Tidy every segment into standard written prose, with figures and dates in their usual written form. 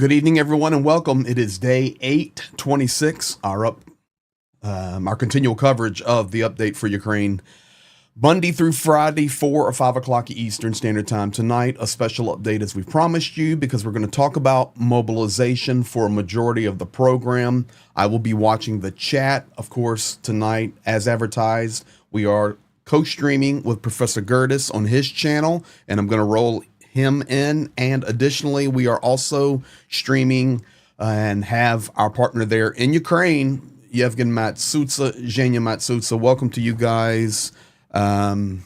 Good evening, everyone, and welcome. It is day 826, our continual coverage of the update for Ukraine, Monday through Friday, 4 or 5 o'clock Eastern Standard Time. Tonight, a special update as we promised you, because we're going to talk about mobilization for a majority of the program. I will be watching the chat, of course, tonight as advertised. We are co-streaming with Professor Gerdes on his channel, and I'm going to roll him in. And additionally, we are also streaming and have our partner there in Ukraine, Yevgen Matsutsa, Zhenya Matsutsa. Welcome to you guys. Quite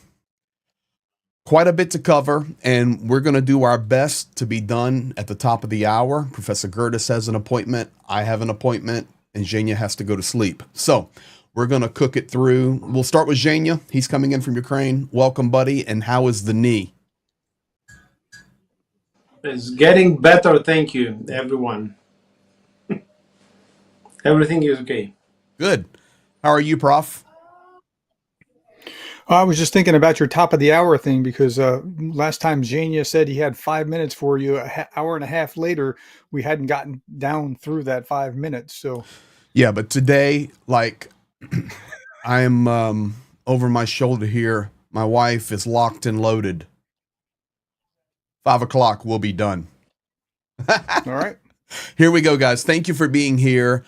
a bit to cover, and we're going to do our best to be done at the top of the hour. Professor Gerdes has an appointment, I have an appointment, and Zhenya has to go to sleep. So we're going to cook it through. We'll start with Zhenya. He's coming in from Ukraine. Welcome, buddy. And how is the knee? It's getting better, thank you, everyone. Everything is okay. Good. How are you, Prof? I was just thinking about your top of the hour thing, because last time Zhenya said he had 5 minutes for you, hour and a half later, we hadn't gotten down through that 5 minutes. So yeah, but today, like, I'm over my shoulder here. My wife is locked and loaded. 5 o'clock, we'll be done. all right. Here we go, guys. Thank you for being here.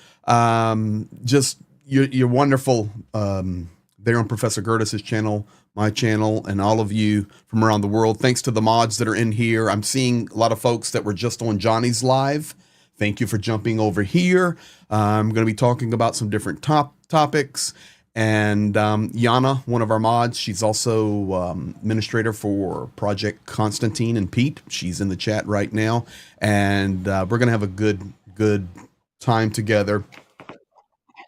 Just you're wonderful there on Professor Gerdes' channel, my channel, and all of you from around the world. Thanks to the mods that are in here. I'm seeing a lot of folks that were just on Johnny's live. Thank you for jumping over here. I'm going to be talking about some different topics. And Yana, one of our mods, she's also administrator for Project Constantine and Pete. She's in the chat right now. And we're going to have a good time together.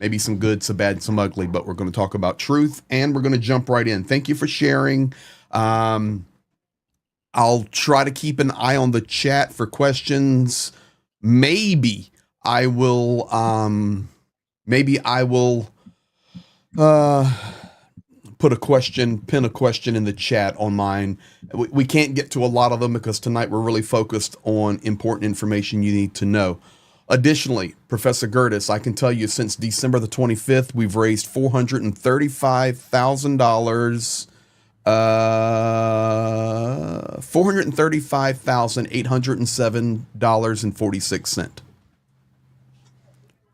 Maybe some good, some bad, some ugly, but we're going to talk about truth, and we're going to jump right in. Thank you for sharing. I'll try to keep an eye on the chat for questions. Maybe I will pin a question in the chat on mine. We can't get to a lot of them because tonight we're really focused on important information you need to know. Additionally, Professor Gerdes, I can tell you since December the 25th, we've raised $435,000, $435,807.46.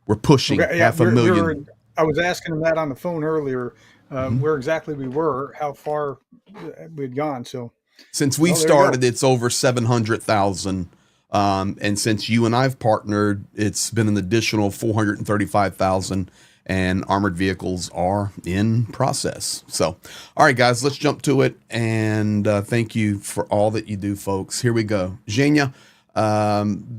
We're pushing half a million. I was asking him that on the phone earlier, where exactly we were, how far we'd gone. So since we've started, it's over 700,000. And since you and I've partnered, it's been an additional 435,000, and armored vehicles are in process. So, all right, guys, let's jump to it. And thank you for all that you do, folks. Here we go. Zhenya,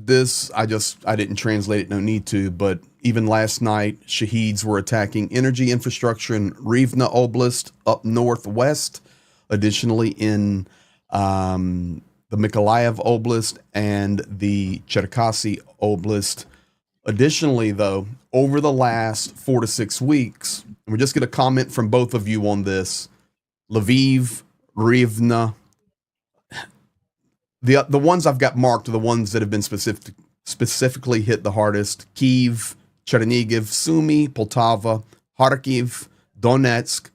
this, I didn't translate it, no need to, but even last night, Shaheeds were attacking energy infrastructure in Rivne Oblast up northwest. Additionally, in the Mykolaiv Oblast and the Cherkasy Oblast. Additionally, though, over the last 4 to 6 weeks, and we're just going to comment from both of you on this, Lviv, Rivne, the ones I've got marked are the ones that have been specifically hit the hardest: Kyiv, Chernihiv, Sumy, Poltava, Kharkiv, Donetsk,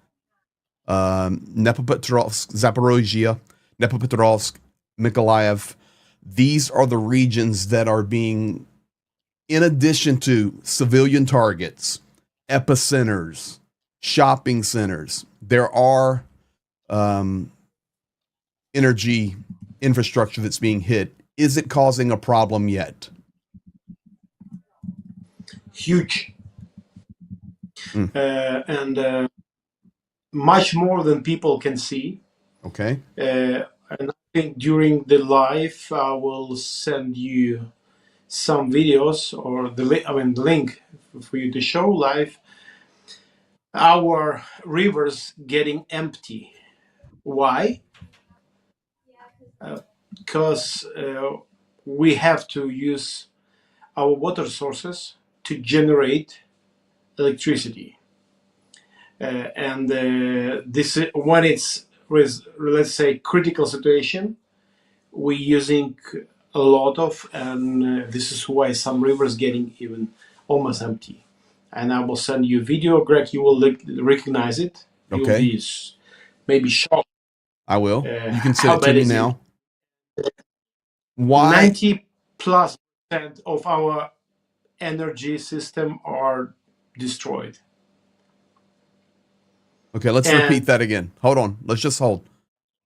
Dnepropetrovsk, Zaporozhye, Dnepropetrovsk, Mykolaiv. These are the regions that are being, in addition to civilian targets, epicenters, shopping centers, there are energy infrastructure that's being hit. Is it causing a problem yet? Huge. And much more than people can see. Okay. And I think during the live, I will send you some videos or the link for you to show live our rivers getting empty. Why? Because we have to use our water sources to generate electricity. And this, when it's with, let's say, critical situation, we're using a lot of, and this is why some rivers getting even almost empty. And I will send you a video, Greg. You will recognize it. You'll Okay, be maybe shocked. I will. You can send How it to bad me is it? now. Why? 90+% of our energy system are destroyed. Okay, let's repeat And that again. Hold on. Let's just hold.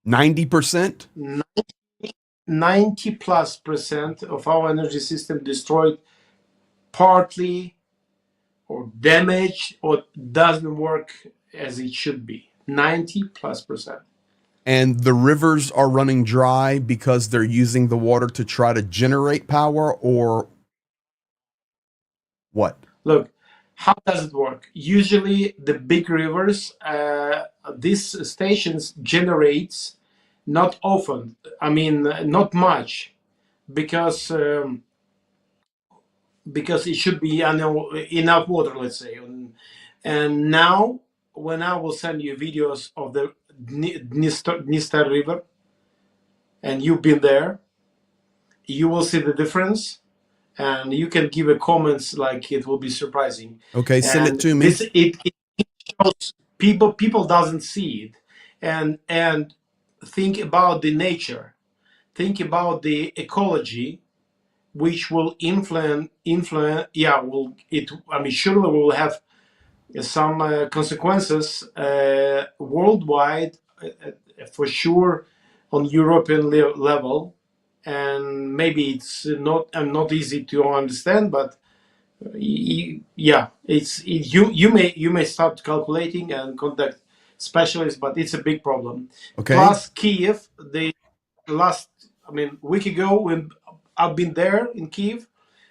90%? 90+% of our energy system destroyed, partly or damaged, or doesn't work as it should be. 90+%. And the rivers are running dry because they're using the water to try to generate power, or what? Look, how does it work? Usually, the big rivers, these stations generates not often. I mean, not much, because it should be enough water, let's say. And now, when I will send you videos of the Dniester River, and you've been there, you will see the difference, and you can give a comments, like it will be surprising. Okay, send it And to me. this it shows people doesn't see it, and think about the nature, think about the ecology, which will influence. Yeah, will it? I mean, surely we will have some consequences worldwide, for sure, on European level, and maybe it's not easy to understand, but yeah, you may start calculating and contact specialists, but it's a big problem. Okay. Plus Kiev, the last, I mean, week ago, when I've been there in Kiev,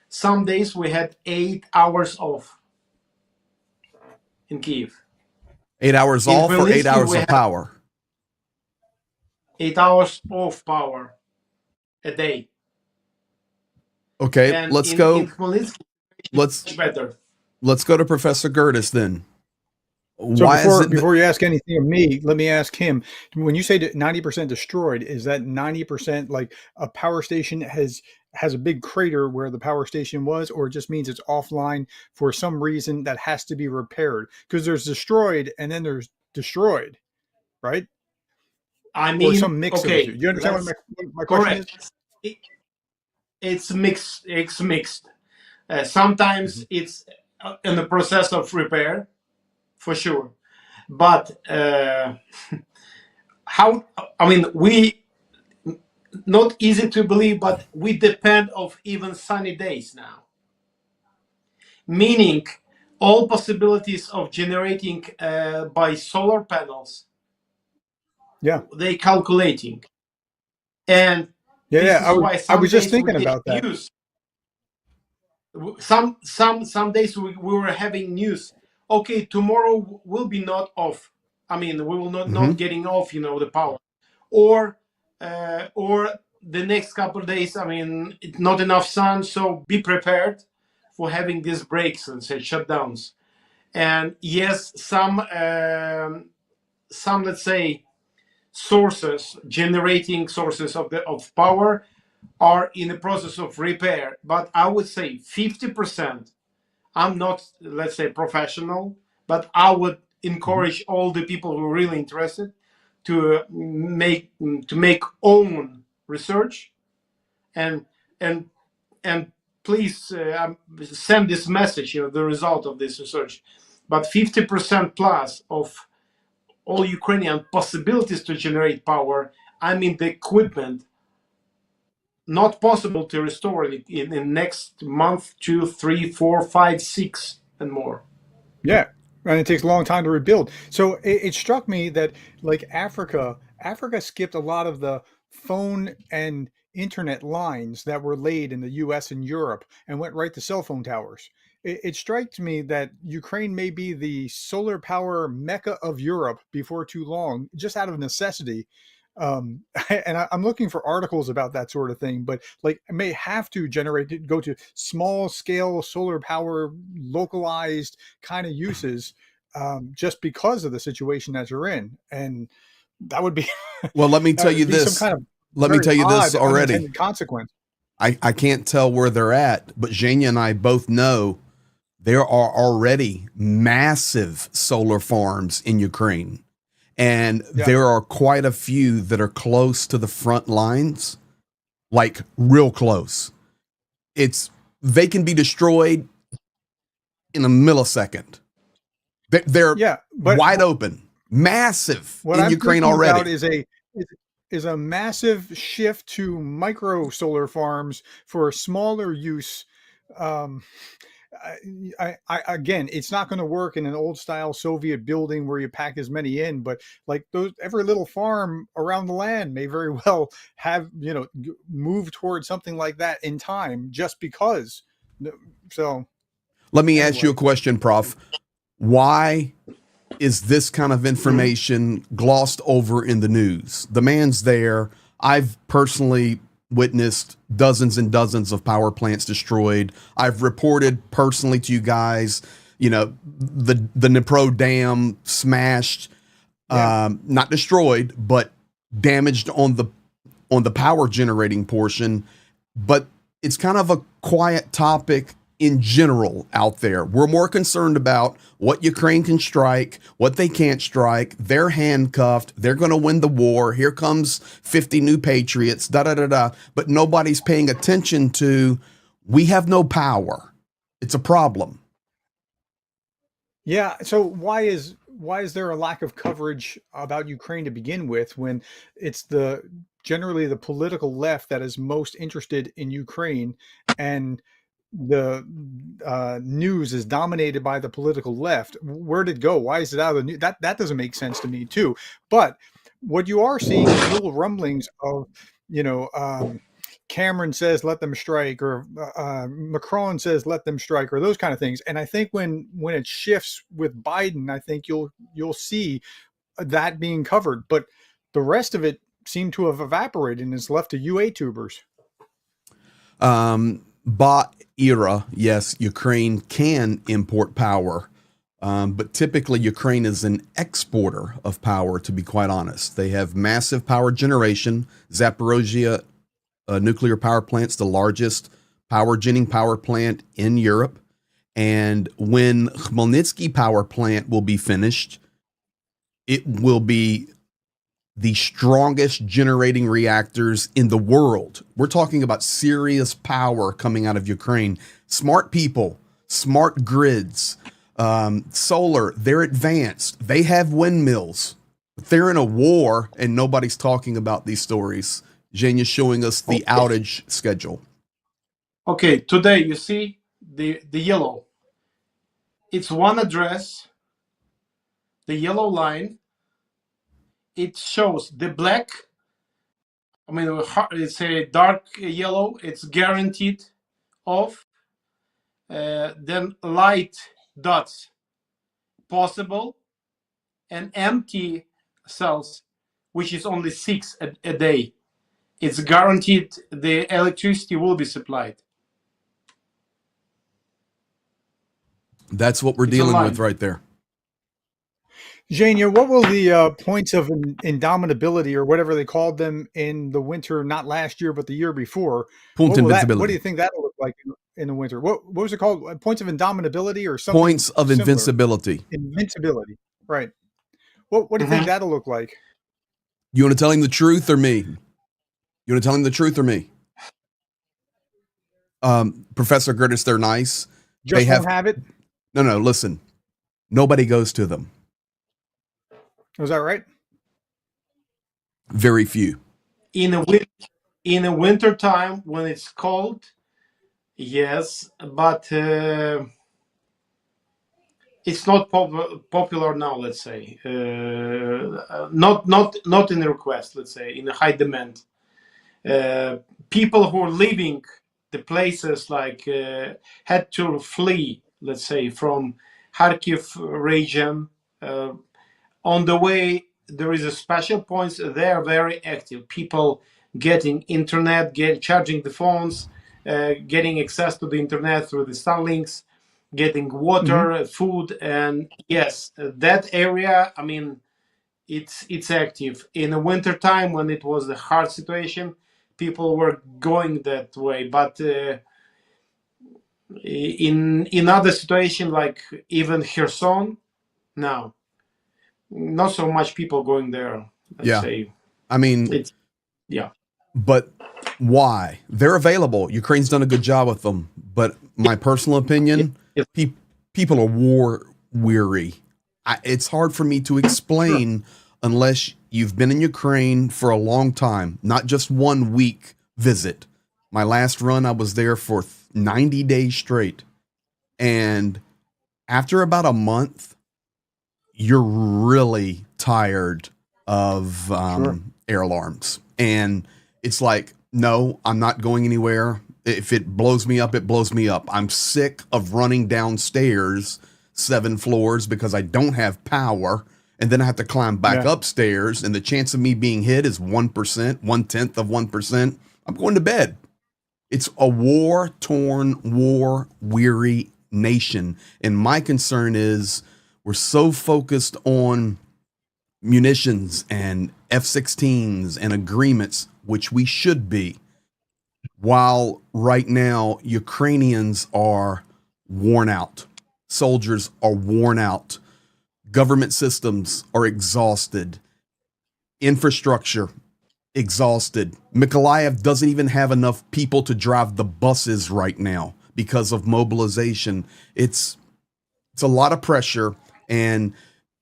some days we had 8 hours off in Kiev. 8 hours In off or eight Khmelnytsky, hours we of have power? 8 hours of power a day, Okay, and let's in go. Khmelnytsky, it's Let's much better. let's go to Professor Gerdes then. So Why is it that, before you ask anything of me, let me ask him. When you say 90% destroyed, is that 90% like a power station has a big crater where the power station was, or it just means it's offline for some reason that has to be repaired? Because there's destroyed and then there's destroyed, right? I Or mean, some mix of the two. okay, You understand let's what my question is? correct. It, it's mixed. It's mixed. Sometimes Mhm. it's in the process of repair, for sure. But how? I mean, we not easy to believe, but we depend of even sunny days now. Meaning, all possibilities of generating by solar panels, Yeah. they calculating, and Yeah, this yeah. is why I some was just days we thinking get about that. news. Some days we were having news. Okay, tomorrow will be not off. I mean, we will not Mhm. getting off, the power, or or the next couple of days. I mean, it's not enough sun, so be prepared for having these breaks and say shutdowns. And yes, some, let's say, sources, generating sources of power, are in the process of repair. But I would say 50%. I'm not, let's say, professional, but I would Mhm. encourage all the people who are really interested to make own research, and and and please send this message, the result of this research. But 50% plus of all Ukrainian possibilities to generate power, I mean the equipment, not possible to restore it in the next month, 2, 3, 4, 5, 6, and more. Yeah, and it takes a long time to rebuild. So it struck me that like Africa skipped a lot of the phone and internet lines that were laid in the U.S. and Europe and went right to cell phone towers. It strikes me that Ukraine may be the solar power mecca of Europe before too long, just out of necessity. And I'm looking for articles about that sort of thing, but like I may have to go to small scale solar power, localized kind of uses, just because of the situation that you're in, and that would be Well, let me that tell you would be some this. kind of Let me very tell you this odd already. unintended consequence. I can't tell where they're at, but Zhenya and I both know there are already massive solar farms in Ukraine. And Yeah. there are quite a few that are close to the front lines, like real close. They can be destroyed in a millisecond. They're Yeah, but wide open, massive what in I'm Ukraine thinking about already. is a massive shift to micro solar farms for smaller use. Um, again, it's not going to work in an old style Soviet building where you pack as many in, but like those, every little farm around the land may very well have, move towards something like that in time just because. So Let me ask you a anyway, question, Prof. Why is this kind of Mhm. information glossed over in the news? The man's there. I've personally witnessed dozens and dozens of power plants destroyed. I've reported personally to you guys, the Dnipro Dam smashed, yeah. not destroyed, but damaged on the power generating portion. But it's kind of a quiet topic in general out there. We're more concerned about what Ukraine can strike, what they can't strike. They're handcuffed. They're going to win the war. Here comes 50 new patriots, da da da da. But nobody's paying attention to we have no power. It's a problem. Yeah. So why is there a lack of coverage about Ukraine to begin with when it's generally the political left that is most interested in Ukraine, and the news is dominated by the political left? Where did it go? Why is it out of the news? That doesn't make sense to me too. But what you are seeing is little rumblings of, you know, Cameron says let them strike, or Macron says let them strike, or those kind of things. And I think when it shifts with Biden, I think you'll see that being covered. But the rest of it seemed to have evaporated and is left to UA tubers. Bot era, yes, Ukraine can import power. But typically, Ukraine is an exporter of power, to be quite honest. They have massive power generation. Zaporozhye nuclear power plant's the largest power plant in Europe. And when Khmelnytsky power plant will be finished, it will be the strongest generating reactors in the world. We're talking about serious power coming out of Ukraine. Smart people, smart grids, solar, they're advanced. They have windmills. But they're in a war and nobody's talking about these stories. Jenya's showing us the Okay. outage schedule. Okay, today you see the yellow. It's one address, the yellow line. It shows the black. I mean, it's a dark yellow. It's guaranteed off. Then light dots possible, and empty cells, which is only 6 a day. It's guaranteed the electricity will be supplied. That's what we're It's dealing with online. right there. Jania, what will the points of indomitability, or whatever they called them in the winter, not last year but the year before? Point What do invincibility. you think that'll look like in the winter? What was it called? Points of indomitability or something Points of similar? invincibility. Invincibility, right? What do you think Mhm. that'll look like? You want to tell him the truth or me? You want to tell him the truth or me? Professor Gerdes, they're nice. They Just have won't have it. no. Listen, nobody goes to them. Was that right? Very few. In a winter time when it's cold, yes, but it's not popular now. Let's say not in the request. Let's say in a high demand. People who are leaving the places like had to flee. Let's say from Kharkiv region. On the way, there is a special points. They are very active. People getting internet, charging the phones, getting access to the internet through the Starlinks, getting Mm-hmm. water, food, and yes, that area. I mean, it's active. In the winter time when it was a hard situation, people were going that way, but in other situation like even Kherson, no, not so much people going there. Let's Yeah. say I mean, it's yeah. but why? They're available. Ukraine's done a good job with them. But my personal opinion, It- people are war weary. It's hard for me to sure. explain unless you've been in Ukraine for a long time, not just 1 week visit. My last run, I was there for 90 days straight. And after about a month, you're really tired of Sure. air alarms. And it's like, no, I'm not going anywhere. If it blows me up, it blows me up. I'm sick of running downstairs 7 floors because I don't have power. And then I have to climb back Yeah. upstairs. And the chance of me being hit is 1%, 1/10 of 1%. I'm going to bed. It's a war torn, war weary nation. And my concern is we're so focused on munitions and F-16s and agreements, which we should be, while right now Ukrainians are worn out. Soldiers are worn out. Government systems are exhausted. Infrastructure exhausted. Mykolaiv doesn't even have enough people to drive the buses right now because of mobilization. It's a lot of pressure, and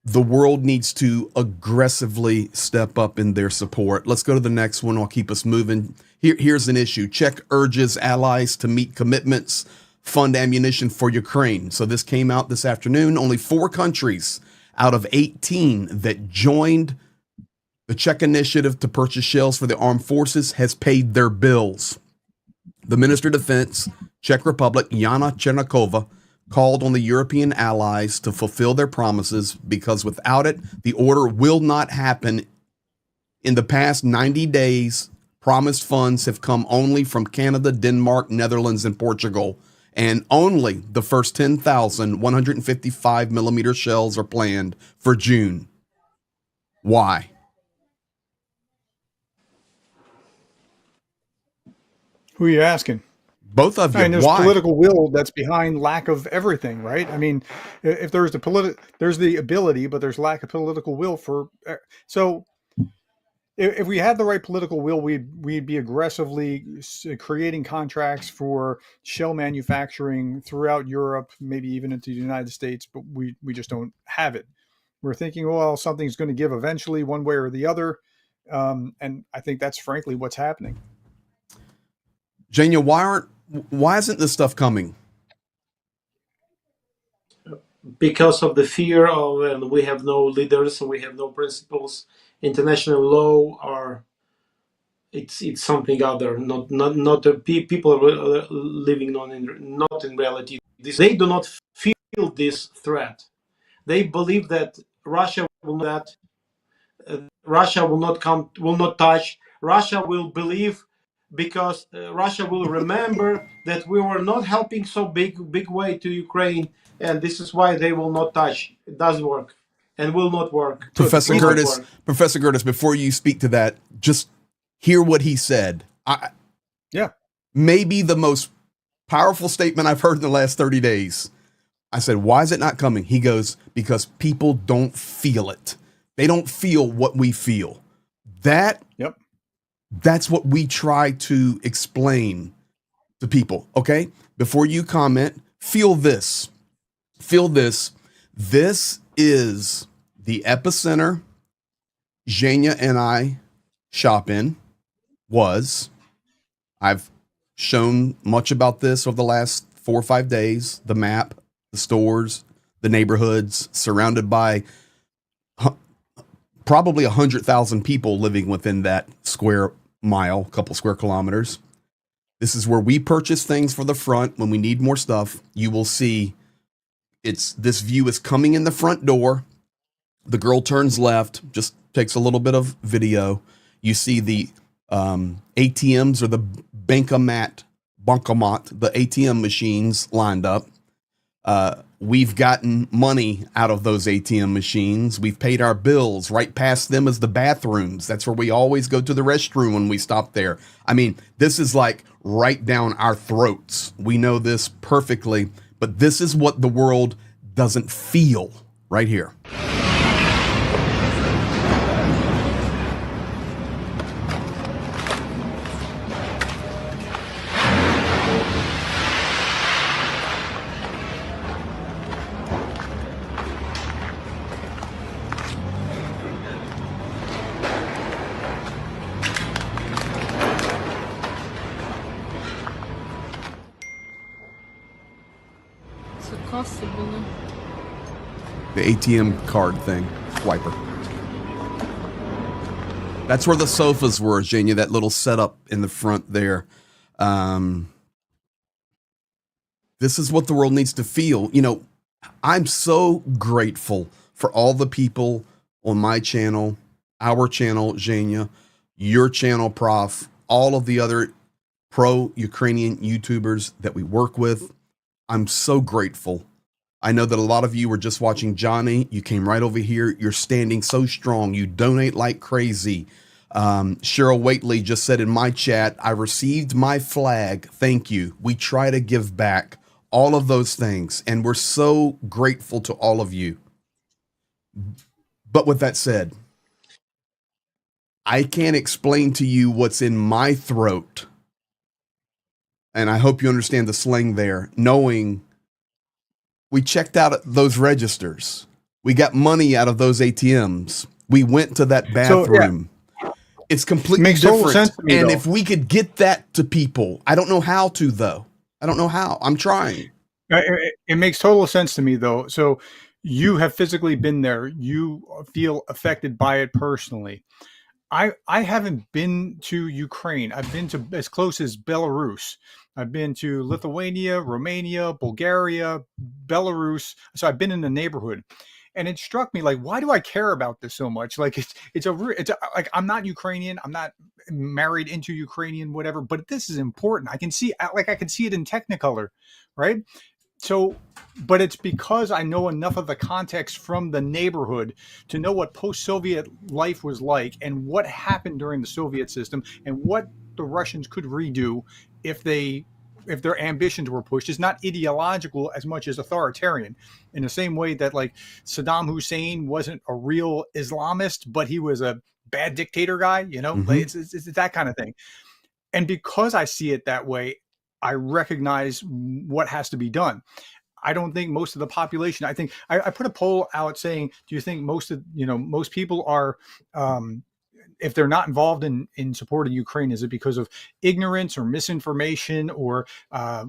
the world needs to aggressively step up in their support. Let's go to the next one. I'll keep us moving. Here's an issue. Czech urges allies to meet commitments, fund ammunition for Ukraine. So this came out this afternoon. Only 4 countries out of 18 that joined the Czech initiative to purchase shells for the armed forces has paid their bills. The Minister of Defense, Czech Republic, Jana Černochová, called on the European allies to fulfill their promises because without it, the order will not happen. In the past 90 days, promised funds have come only from Canada, Denmark, Netherlands, and Portugal. And only the first 10,000 155 millimeter shells are planned for June. Why? Who are you asking? Both of I you. mean, there's Why? political will that's behind lack of everything, right? I mean, if there's there's the ability, but there's lack of political will for. So, if we had the right political will, we'd be aggressively creating contracts for shell manufacturing throughout Europe, maybe even into the United States. But we just don't have it. We're thinking, well, something's going to give eventually, one way or the other, and I think that's frankly what's happening. Jania, why isn't this stuff coming? Because of the fear of and we have no leaders, we have no principles. International law are it's something other, not the people are living not in reality. They do not feel this threat. They believe that Russia will not Russia will not come, will not touch. Russia will believe because Russia will remember that we were not helping so big way to Ukraine, and this is why they will not touch. It doesn't work, and will not work. So it's a Professor Will not Gerdes, work. Professor Gerdes, before you speak to that, just hear what he said. Yeah. Maybe the most powerful statement I've heard in the last 30 days. I said, why is it not coming? He goes, because people don't feel it. They don't feel what we feel. Yep. That's what we try to explain to people. Okay. Before you comment, feel this. Feel this. This is the epicenter Zhenya and I shop in. I've shown much about this over the last 4 or 5 days. The map, the stores, the neighborhoods, surrounded by probably 100,000 people living within that square mile, couple square kilometers. This is where we purchase things for the front. When we need more stuff, you will see this view is coming in the front door. The girl turns left, just takes a little bit of video. You see the ATMs or the bankomat, the ATM machines lined up. we've gotten money out of those ATM machines. We've paid our bills. Right past them is the bathrooms. That's where we always go to the restroom when we stop there. I mean, this is like right down our throats. We know this perfectly, but this is what the world doesn't feel right here. Це каси були. The ATM card thing, wiper. That's where the sofas were, Jania, that little setup in the front there. This is what the world needs to feel. You know, I'm so grateful for all the people on my channel, our channel, Jania, your channel, Prof, all of the other pro-Ukrainian YouTubers that we work with. I'm so grateful. I know that a lot of you were just watching Johnny. You came right over here. You're standing so strong. You donate like crazy. Cheryl Waitley just said in my chat, I received my flag. Thank you. We try to give back. All of those things. And we're so grateful to all of you. But with that said, I can't explain to you what's in my throat. And I hope you understand the slang there, knowing we checked out those registers. We got money out of those ATMs. We went to that bathroom. So, yeah. It's completely Makes different. Total sense to me, and though. If we could get that to people, I don't know how to, though. I don't know how. I'm trying. It makes total sense to me, though. So you have physically been there. You feel affected by it personally. I haven't been to Ukraine. I've been to as close as Belarus. I've been to Lithuania, Romania, Bulgaria, Belarus. So I've been in the neighborhood, and it struck me like, why do I care about this so much? Like it's like I'm not Ukrainian. I'm not married into Ukrainian, whatever. But this is important. I can see it in Technicolor, right? So, but it's because I know enough of the context from the neighborhood to know what post-Soviet life was like and what happened during the Soviet system and what the Russians could redo if their ambitions were pushed. Is not ideological as much as authoritarian, in the same way that like Saddam Hussein wasn't a real Islamist, but he was a bad dictator guy, you know. Mm-hmm. Like it's that kind of thing. And because I see it that way, I recognize what has to be done. I don't think most of the population, I think I put a poll out saying, do you think most people are, if they're not involved in support of Ukraine, is it because of ignorance or misinformation or a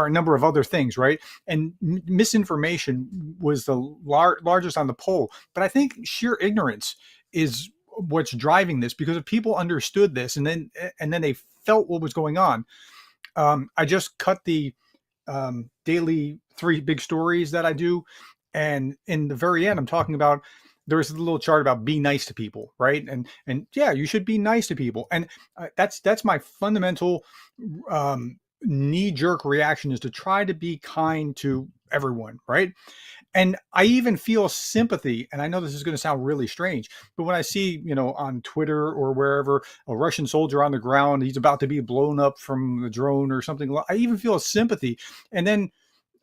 number of other things, right? And misinformation was the largest on the poll. But I think sheer ignorance is what's driving this, because if people understood this and then they felt what was going on. I just cut the daily 3 big stories that I do. And in the very end, I'm talking about, there's a little chart about be nice to people, right? And yeah, you should be nice to people. And that's my fundamental knee-jerk reaction, is to try to be kind to everyone, right? And I even feel sympathy, and I know this is going to sound really strange, but when I see, on Twitter or wherever, a Russian soldier on the ground, he's about to be blown up from a drone or something, I even feel sympathy. And then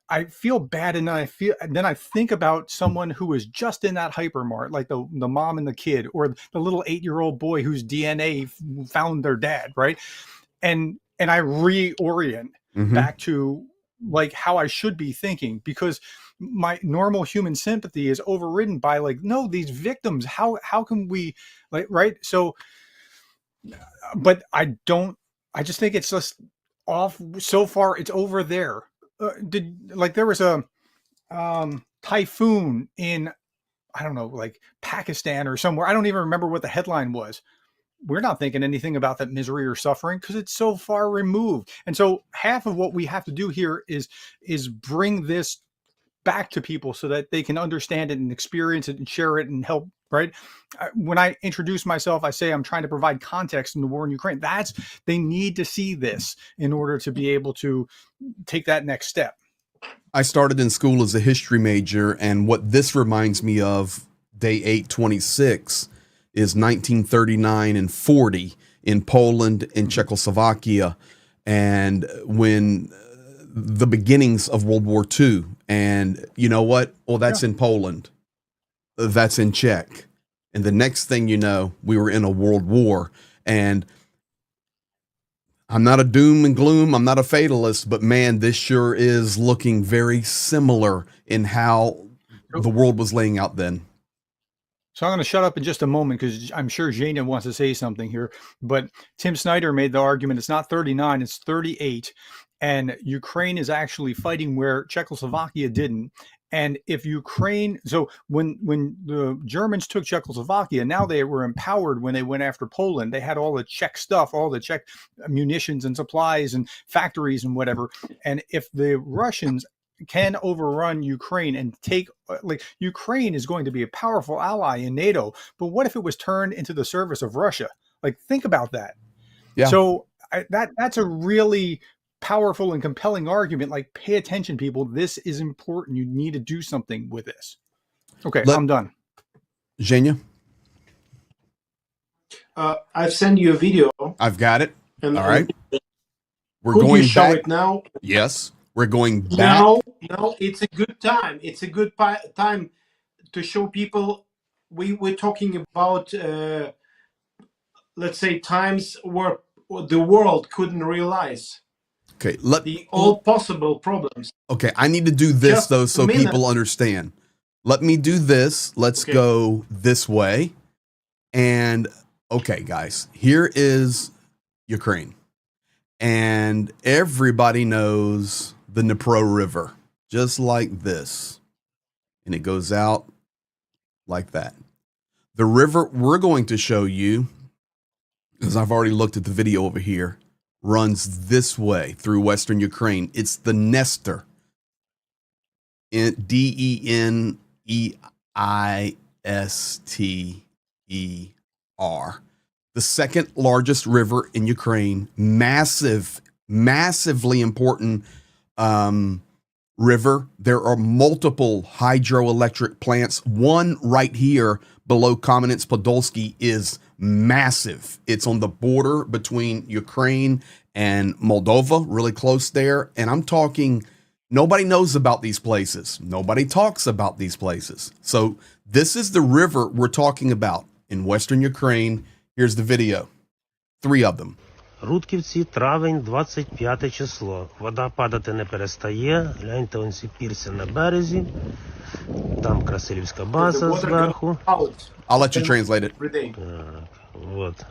I feel bad, and then I think about someone who was just in that hypermart, like the mom and the kid, or the little 8-year-old boy whose DNA found their dad, right? And I reorient back to like how I should be thinking, because my normal human sympathy is overridden by like, no, these victims, how can we, like, right? So, but I just think it's just off so far. It's over there. There was a typhoon in, I don't know, like Pakistan or somewhere. I don't even remember what the headline was. We're not thinking anything about that misery or suffering because it's so far removed. And so half of what we have to do here is bring this back to people so that they can understand it and experience it and share it and help, right? When I introduce myself, I say I'm trying to provide context in the war in Ukraine. They need to see this in order to be able to take that next step. I started in school as a history major, and what this reminds me of, day 826, is 1939 and 40 in Poland and Czechoslovakia, and when the beginnings of World War II. And you know what? Well, that's in Poland. That's in Czech. And the next thing you know, we were in a world war. And I'm not a doom and gloom. I'm not a fatalist, but man, this sure is looking very similar in how the world was laying out then. So I'm going to shut up in just a moment because I'm sure Jana wants to say something here. But Tim Snyder made the argument it's not 39, it's 38. And Ukraine is actually fighting where Czechoslovakia didn't. And if Ukraine, so when the Germans took Czechoslovakia, now they were empowered when they went after Poland. They had all the Czech stuff, all the Czech munitions and supplies and factories and whatever. And if the Russians can overrun Ukraine and take, like, Ukraine is going to be a powerful ally in NATO, but what if it was turned into the service of Russia? Like, think about that. Yeah. So that's a really powerful and compelling argument. Like, pay attention, people. This is important. You need to do something with this. Okay, I'm done. Zhenya? I've sent you a video. I've got it. And, all right. We're could going you show back. it now? Yes. We're going back. Now it's a good time. It's a good time to show people. We're talking about, let's say, times where the world couldn't realize. Okay, all possible problems. Okay, I need to do this just though so people understand. Let me do this. Let's go this way. And okay, guys, here is Ukraine. And everybody knows the Dnipro River, just like this. And it goes out like that. The river we're going to show you, because I've already looked at the video over here, runs this way through Western Ukraine. It's the Dniester. Deister. The second largest river in Ukraine. Massively important river. There are multiple hydroelectric plants. One right here below Kamenets-Podolsky is massive. It's on the border between Ukraine and Moldova, really close there. And I'm talking, nobody knows about these places. Nobody talks about these places. So this is the river we're talking about in Western Ukraine. Here's the video. 3 of them. Рудківці, травень, 25 число. Вода падати не перестає. Гляньте, ось ці пірси на березі. Там Красилівська база зверху. I'll let you translate it. Так, от.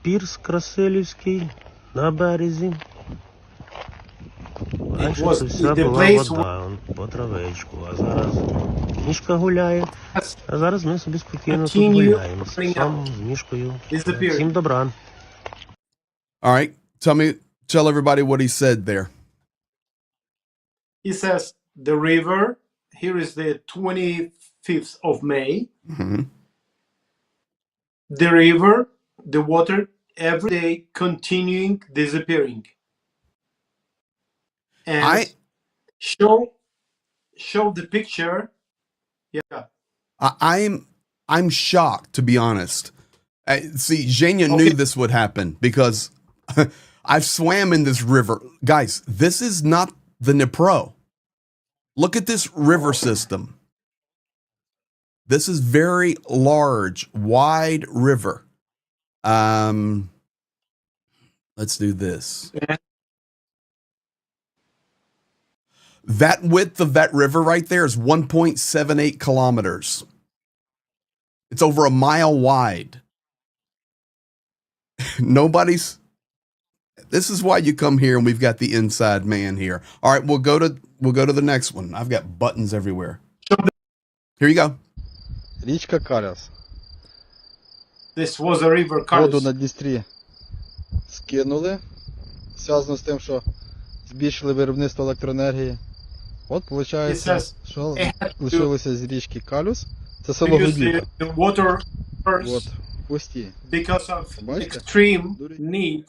Пірс Красилівський на березі. Раніше це вся була вода по травичку. А зараз мішка гуляє. А зараз ми собі спокійно тут гуляємо. Сам з мішкою. Всім добра. All right. Tell everybody what he said there. He says the river, here is the 25th of May. Mm-hmm. The river, the water, every day continuing disappearing. And show the picture. Yeah. I'm shocked, to be honest. See, Zhenya knew this would happen because I've swam in this river. Guys, this is not the Dnipro. Look at this river system. This is very large, wide river. Let's do this. That width of that river right there is 1.78 kilometers. It's over a mile wide. This is why you come here and we've got the inside man here. All right, we'll go to the next one. I've got buttons everywhere. Here you go. Річка Каляс. This was a river Каляс. Воду на Дністрі скинули. Зв'язано з тим, що збільшили виробництво електроенергії. От, виходить, що лишилося з річки Калюс. Це село Гудівка. От, пусті. Because of extreme need.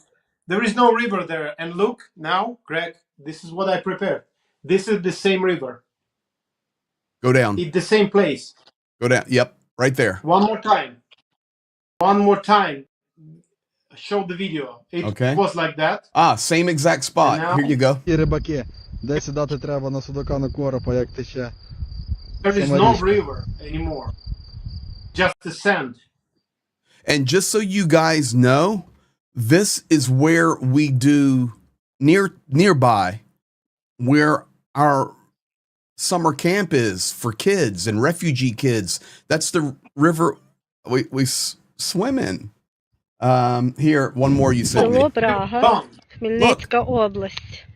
There is no river there. And look, now, Greg, this is what I prepared. This is the same river. Go down. It's the same place. Go down. Yep, right there. One more time. One more time. Show the video. It was like that. Same exact spot. Now, here you go. І рибаки, де сідати треба на судака, на коропа, як тече. There is no river anymore. Just the sand. And just so you guys know, this is where we do nearby where our summer camp is for kids and refugee kids. That's the river we swim in. Here, one more you sent me. Село Брага, Хмельницька область.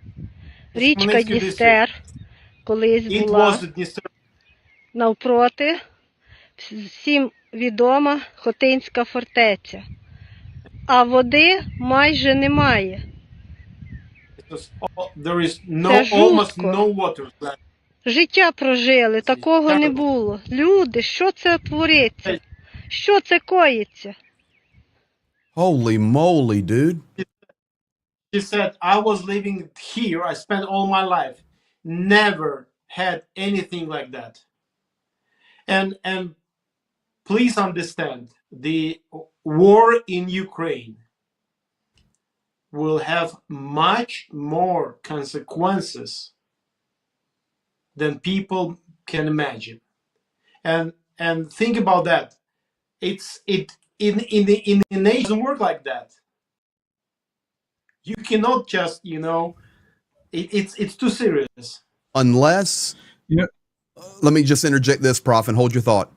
Річка Дністер колись була навпроти, всім відома Хотинська фортеця. А води майже немає. Це жутко. Життя прожили, такого не було. Люди, що це твориться? Що це коїться? Holy moly, dude. She said, I was living here. I spent all my life. Never had anything like that. And please understand, the war in Ukraine will have much more consequences than people can imagine. And think about that. In the nation doesn't work like that. You cannot just, it's too serious. Unless, let me just interject this, Prof, and hold your thought.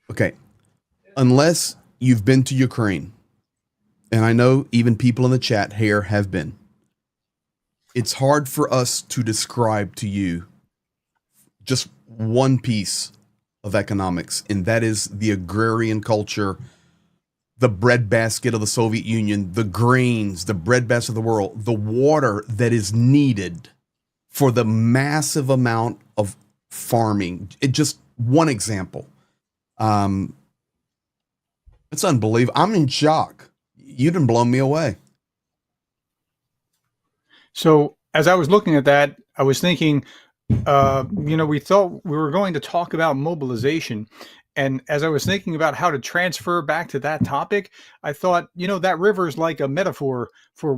Okay. Unless you've been to Ukraine, and I know even people in the chat here have been, it's hard for us to describe to you just one piece of economics, and that is the agrarian culture, the breadbasket of the Soviet Union, the grains, the breadbasket of the world, the water that is needed for the massive amount of farming. It just one example. It's unbelievable. I'm in shock. You done blown me away. So as I was looking at that, I was thinking, we thought we were going to talk about mobilization. And as I was thinking about how to transfer back to that topic, I thought, that river is like a metaphor for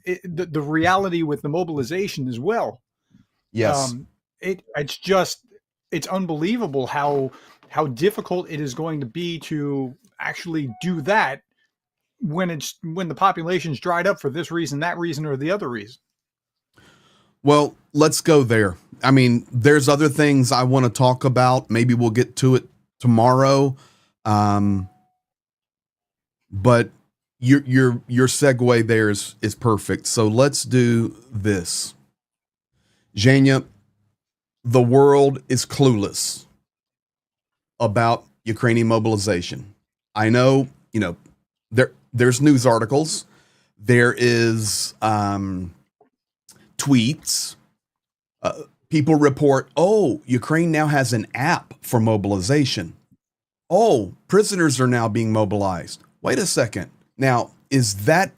the reality with the mobilization as well. Yes. It's unbelievable how difficult it is going to be to actually do that when the population's dried up for this reason, that reason, or the other reason. Well, let's go there. I mean, there's other things I want to talk about. Maybe we'll get to it tomorrow. But your segue there is perfect. So let's do this. Zhenya, the world is clueless about Ukrainian mobilization. I know, there's news articles. There is tweets. People report, Ukraine now has an app for mobilization. Prisoners are now being mobilized. Wait a second. Now, is that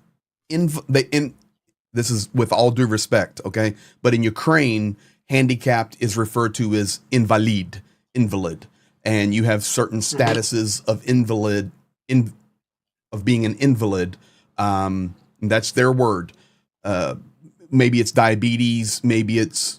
this is with all due respect, okay? But in Ukraine, handicapped is referred to as invalid. And you have certain statuses of of being an invalid. That's their word. Maybe it's diabetes, maybe it's,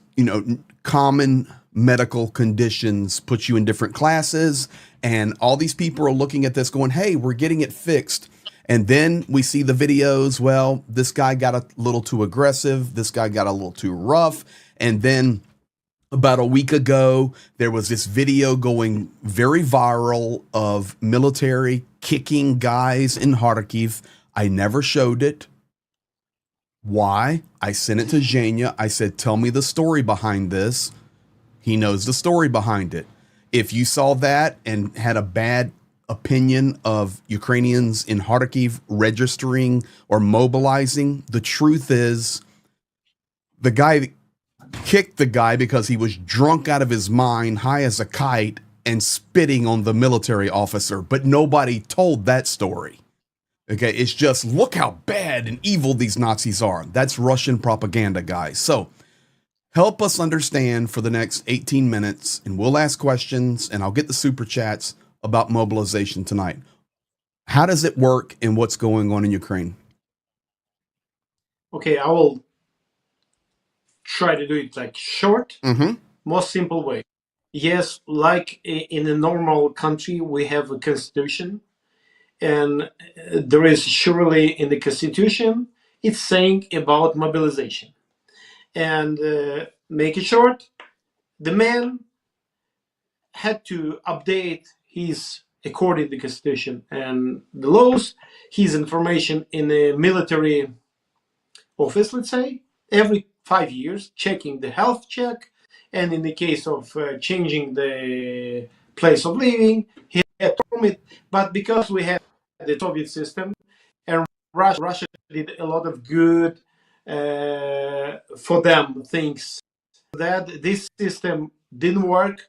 common medical conditions put you in different classes. And all these people are looking at this going, hey, we're getting it fixed. And then we see the videos. Well, this guy got a little too aggressive. This guy got a little too rough. And then about a week ago, there was this video going very viral of military kicking guys in Kharkiv. I never showed it. Why? I sent it to Zhenya. I said, tell me the story behind this. He knows the story behind it. If you saw that and had a bad opinion of Ukrainians in Kharkiv registering or mobilizing, the truth is the guy kicked the guy because he was drunk out of his mind, high as a kite, and spitting on the military officer. But nobody told that story. Okay, it's just look how bad and evil these Nazis are. That's Russian propaganda, guys. So help us understand for the next 18 minutes, and we'll ask questions, and I'll get the super chats about mobilization tonight. How does it work, and what's going on in Ukraine? Okay, I will try to do it like short, most simple way. Yes, like in a normal country, we have a constitution, and there is surely in the constitution, it's saying about mobilization. And make it short, the man had to update his, according to the constitution and the laws, his information in a military office, let's say, every 5 years, checking the health check, and in the case of changing the place of living, he had to permit. But because we had the Soviet system, and Russia did a lot of good for them things, that this system didn't work.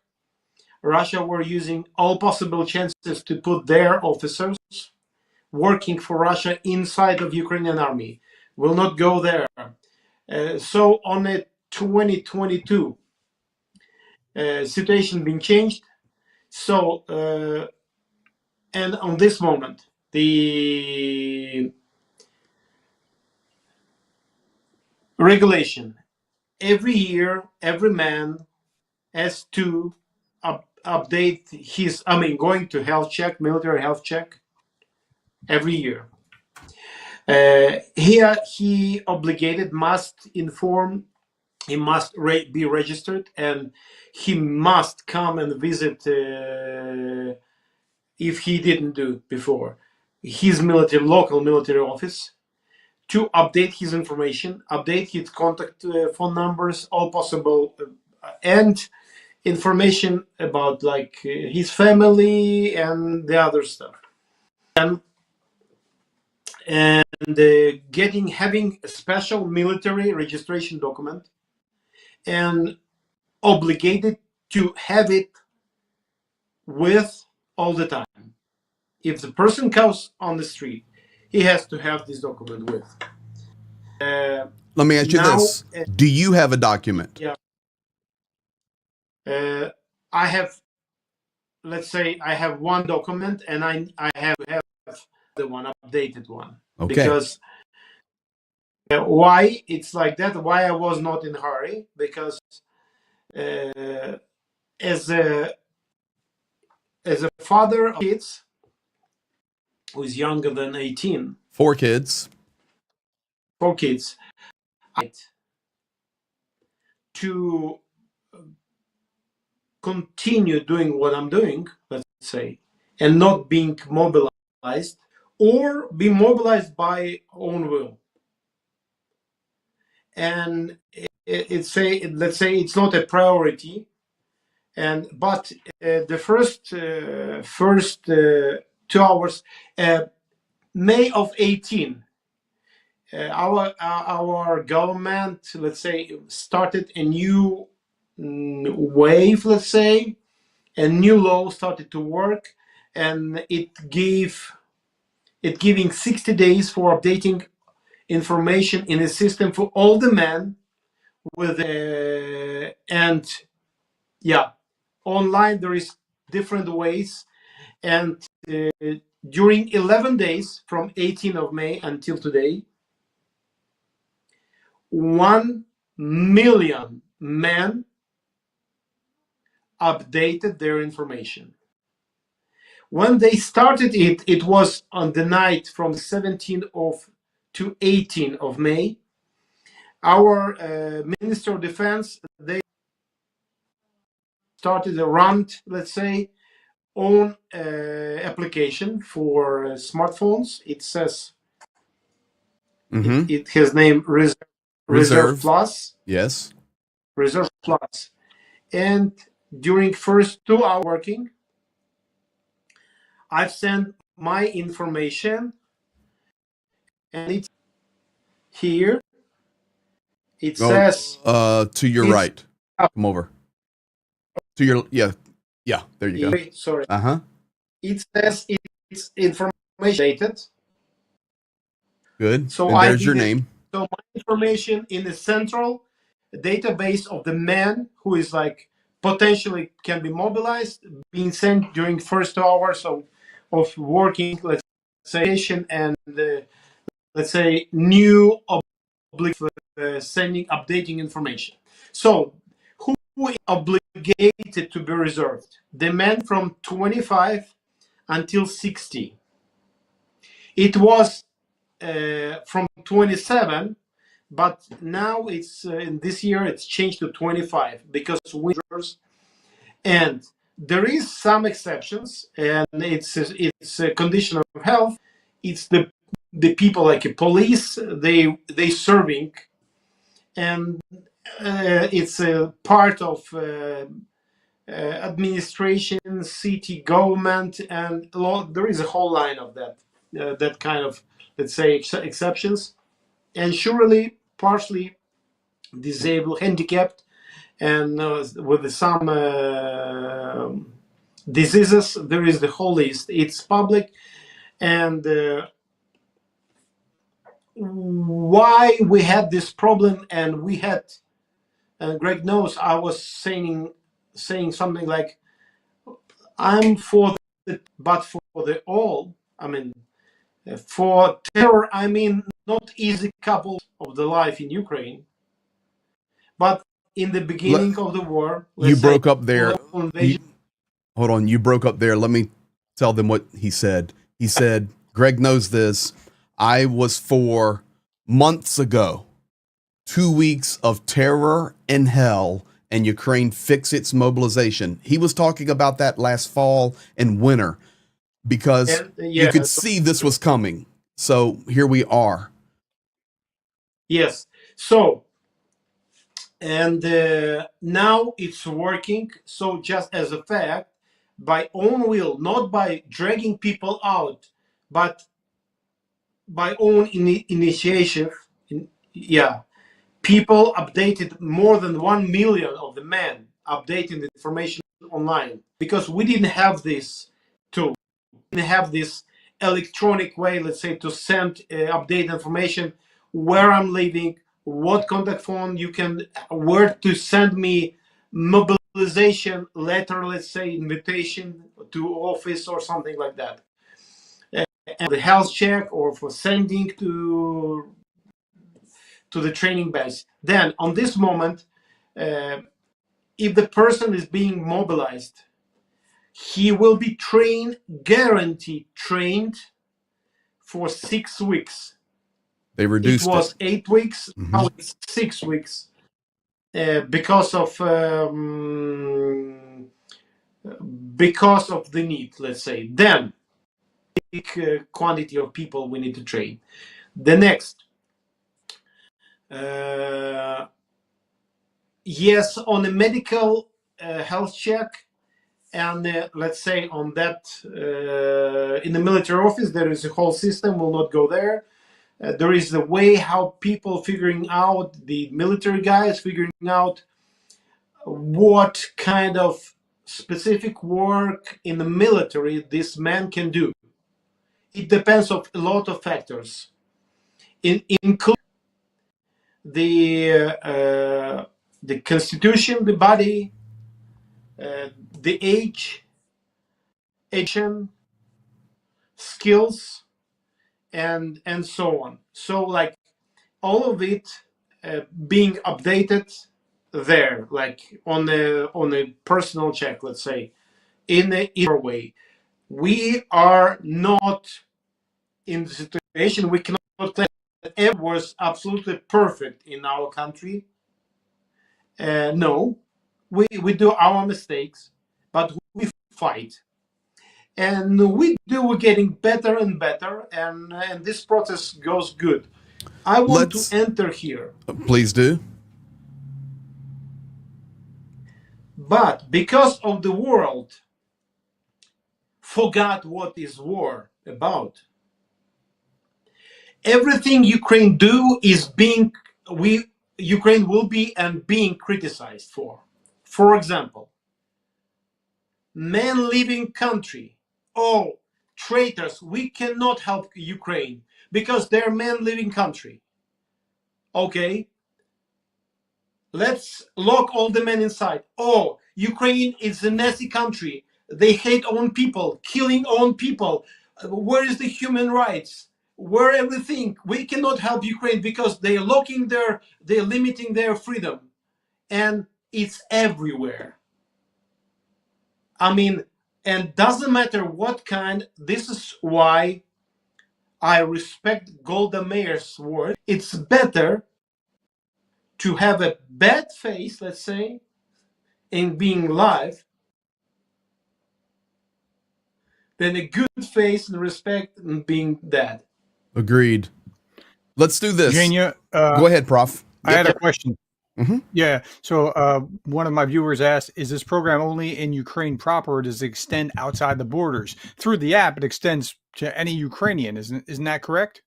Russia were using all possible chances to put their officers working for Russia inside of Ukrainian army. Will not go there. So on a 2022 situation being changed. So and on this moment, the regulation, every year, every man has to update his, going to health check, military health check every year. Here he obligated must inform, he must be registered, and he must come and visit if he didn't do before his local military office to update his information, update his contact phone numbers, all possible, and information about like his family and the other stuff. And having a special military registration document and obligated to have it with all the time. If the person comes on the street, he has to have this document with. Let me ask you this. Do you have a document? Yeah. I have, let's say I have one document, and I have to have the one updated one. Okay. Because why it's like that, why I was not in a hurry, because as a father of kids who is younger than 18, 4 kids, to continue doing what I'm doing, let's say, and not being mobilized or be mobilized by own will. And let's say it's not a priority, but the first 2 hours, May of 18, our government, let's say, started a new wave, let's say, a new law started to work, and it giving 60 days for updating information in a system for all the men with and yeah, online there is different ways, and during 11 days from 18th of May until today, 1 million men updated their information. When they started it, it was on the night from 17th to 18th of May. Our Minister of Defense, they started a run, let's say, own application for smartphones. It says it has name Reserve Plus. Yes. Reserve Plus. And during first 2 hours working, I've sent my information, and it's here. It says to your right. Come over. To your yeah, there you go. Sorry. Uh-huh. It says it's information dated. Good. So And I there's your did it. name. So my information in the central database of the man who is like potentially can be mobilized, being sent during first 2 hours of working, let's say, and let's say new sending, updating information. So who is obligated to be reserved? The men from 25 until 60. It was from 27, but now it's in this year it's changed to 25 because winters, and there is some exceptions, and it's a condition of health. It's the people like a police, they serving, and it's a part of administration, city government, and there is a whole line of that kind of, let's say, exceptions, and surely partially disabled, handicapped, and with some diseases. There is the whole list. It's public, and why we had this problem, and we had, and Greg knows, I was saying something like, I'm for the, but for the all, I mean, for terror, I mean, not easy couple of the life in Ukraine, but in the beginning of the war, You let's say, broke up there. Hold on. You broke up there. Let me tell them what he said. He said, Greg knows this. I was for months ago, 2 weeks of terror and hell, and Ukraine fix its mobilization. He was talking about that last fall and winter because you could see this was coming. So here we are. Yes. So, and now it's working. So just as a fact, by own will, not by dragging people out, but by own initiative, yeah, people updated more than 1 million of the men updating the information online, because we didn't have this tool, we didn't have this electronic way, let's say, to send update information, where I'm living, what contact phone you can, where to send me mobilization letter, let's say, invitation to office or something like that, and the health check, or for sending to the training base. Then on this moment, if the person is being mobilized, he will be trained, guaranteed trained, for 6 weeks. They reduced it. Was 8 weeks, now it's 6 weeks, because of the need, let's say. Then big quantity of people we need to train. The next, yes, on a medical health check, and let's say on that, in the military office, there is a whole system. We'll not go there. There is a way how people figuring out, the military guys figuring out what kind of specific work in the military this man can do. It depends on a lot of factors, including the constitution, the body, the age, skills, and so on. So like all of it being updated there, like on a personal check, let's say, in a way. We are not in the situation, we cannot claim that everything was absolutely perfect in our country. No, we do our mistakes, but we fight, and we're getting better and better, and this process goes good. I want to enter here. Please do. But because of the world forgot what is war about, everything Ukraine do is Ukraine will be and being criticized for. For example, men leaving country. Oh, traitors, we cannot help Ukraine. because they're men living country. Okay, let's lock all the men inside. Oh, Ukraine is a Nazi country. They hate own people, killing own people. Where is the human rights? Where everything? We cannot help Ukraine because they're limiting their freedom. And it's everywhere. I mean, and doesn't matter what kind. This is why I respect Golda Meir's word. It's better to have a bad face, let's say, in being live, than a good face and respect in being dead. Agreed. Let's do this. Genia, go ahead, Prof. I had a question. Mm-hmm. Yeah. So one of my viewers asked, is this program only in Ukraine proper, or does it extend outside the borders? Through the app, it extends to any Ukrainian. Isn't that correct?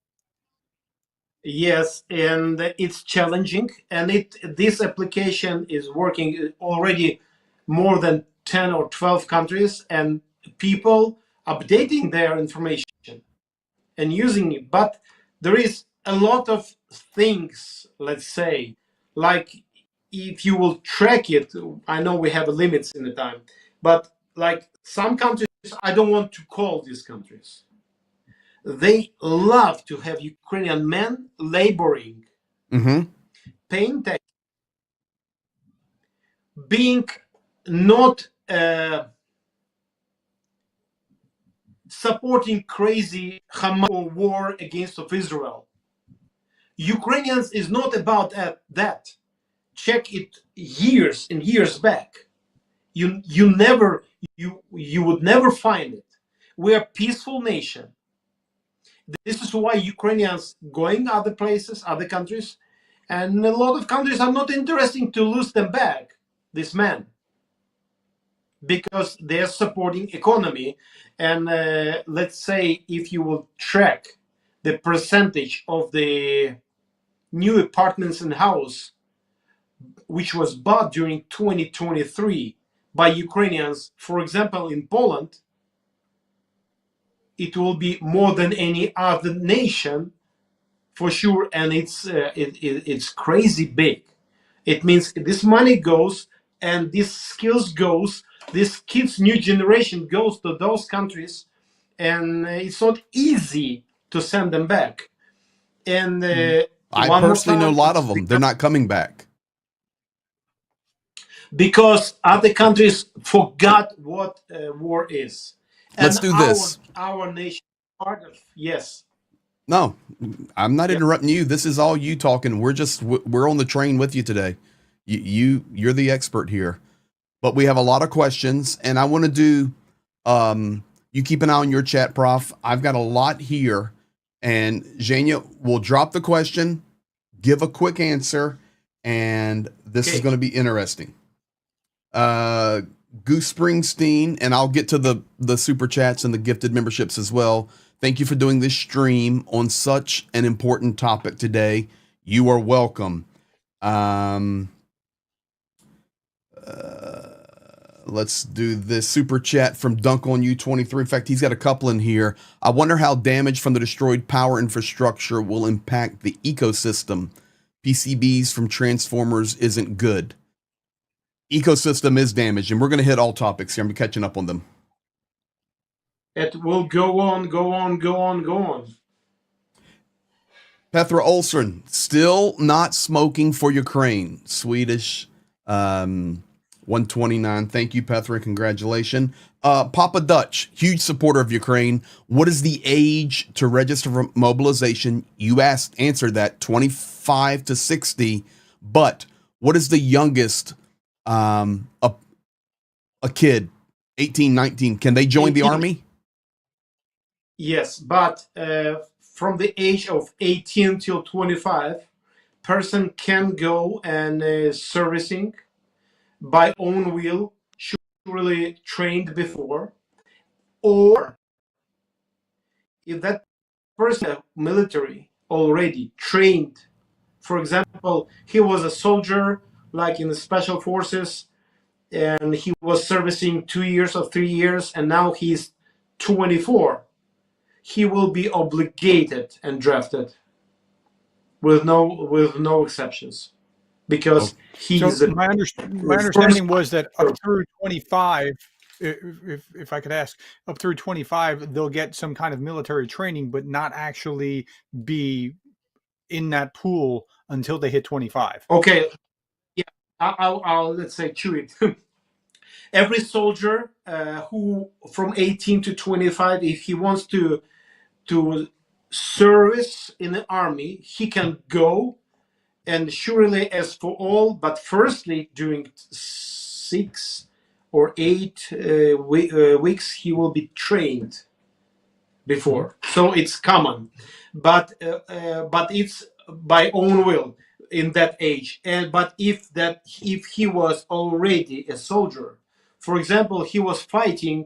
Yes, and it's challenging. And this application is working already more than 10 or 12 countries, and people updating their information and using it. But there is a lot of things, let's say, like if you will track it, I know we have limits in the time, but like some countries, I don't want to call these countries. They love to have Ukrainian men laboring, paying tax, being not supporting crazy Hamas war against of Israel. Ukrainians is not about that. Check it years and years back. You would never find it. We are a peaceful nation. This is why Ukrainians going other places, other countries, and a lot of countries are not interested to lose them back, this man, because they're supporting economy. And let's say if you will track the percentage of the new apartments and house which was bought during 2023 by Ukrainians, for example, in Poland, it will be more than any other nation for sure, and it's crazy big. It means this money goes and this skills goes, this kids new generation goes to those countries, and it's not easy to send them back. And I personally know a lot of them. They're not coming back because other countries forgot what war is. Let's do this. Our nation part of, yes. No, I'm not interrupting you. This is all you talking. We're on the train with you today. You're the expert here, but we have a lot of questions, and I want to do. You keep an eye on your chat, Prof. I've got a lot here, and Zhenya will drop the question, give a quick answer, and this is going to be interesting. Goose Springsteen, and I'll get to the super chats and the gifted memberships as well. Thank you for doing this stream on such an important topic today. You are welcome. Let's do this super chat from Dunk on You 23. In fact, he's got a couple in here. I wonder how damage from the destroyed power infrastructure will impact the ecosystem. PCBs from transformers isn't good. Ecosystem is damaged, and we're going to hit all topics here. I'm catching up on them. It will go on. Petra Olsen, still not smoking for Ukraine. Swedish 129. Thank you, Petra. Congratulations. Papa Dutch, huge supporter of Ukraine. What is the age to register for mobilization? You answered that, 25 to 60. But what is the youngest a kid, 18, 19? Can they join the army? Yes, but from the age of 18 till 25, person can go and servicing by own will, surely trained before, or if that person military already trained, for example, he was a soldier like in the special forces, and he was servicing 2 years or 3 years, and now he's 24. he will be obligated and drafted with no exceptions, because he's so my understanding was that up through 25, if I could ask, up through 25, they'll get some kind of military training, but not actually be in that pool until they hit 25. Okay, yeah, I'll let's say chew it. Every soldier who from 18 to 25, if he wants to service in the army, he can go, and surely as for all, but firstly during 6 or 8 weeks he will be trained before. So it's common, but it's by own will in that age. And but if he was already a soldier, for example, he was fighting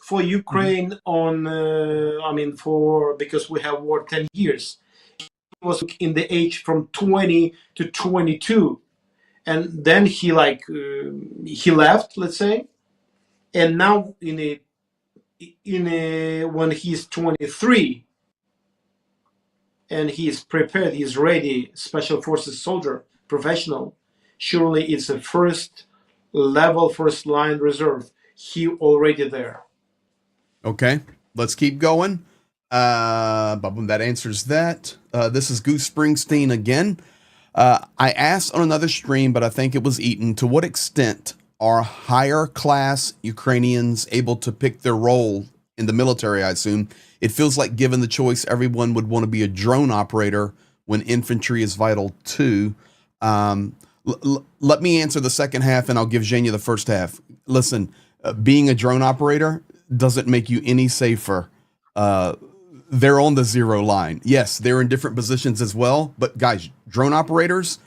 for Ukraine on because we have war 10 years. He was in the age from 20 to 22, and then he left, let's say, and now when he's 23 and he's prepared, he's ready, special forces soldier, professional, surely it's a first level, first line reserve. He already there. Okay, let's keep going. That answers that. This is Goose Springsteen again. I asked on another stream, but I think it was eaten. To what extent are higher class Ukrainians able to pick their role in the military? I assume it feels like, given the choice, everyone would want to be a drone operator when infantry is vital too. Let me answer the second half, and I'll give Zhenya the first half. Listen, being a drone operator doesn't make you any safer. They're on the zero line. Yes, they're in different positions as well, but guys, drone operators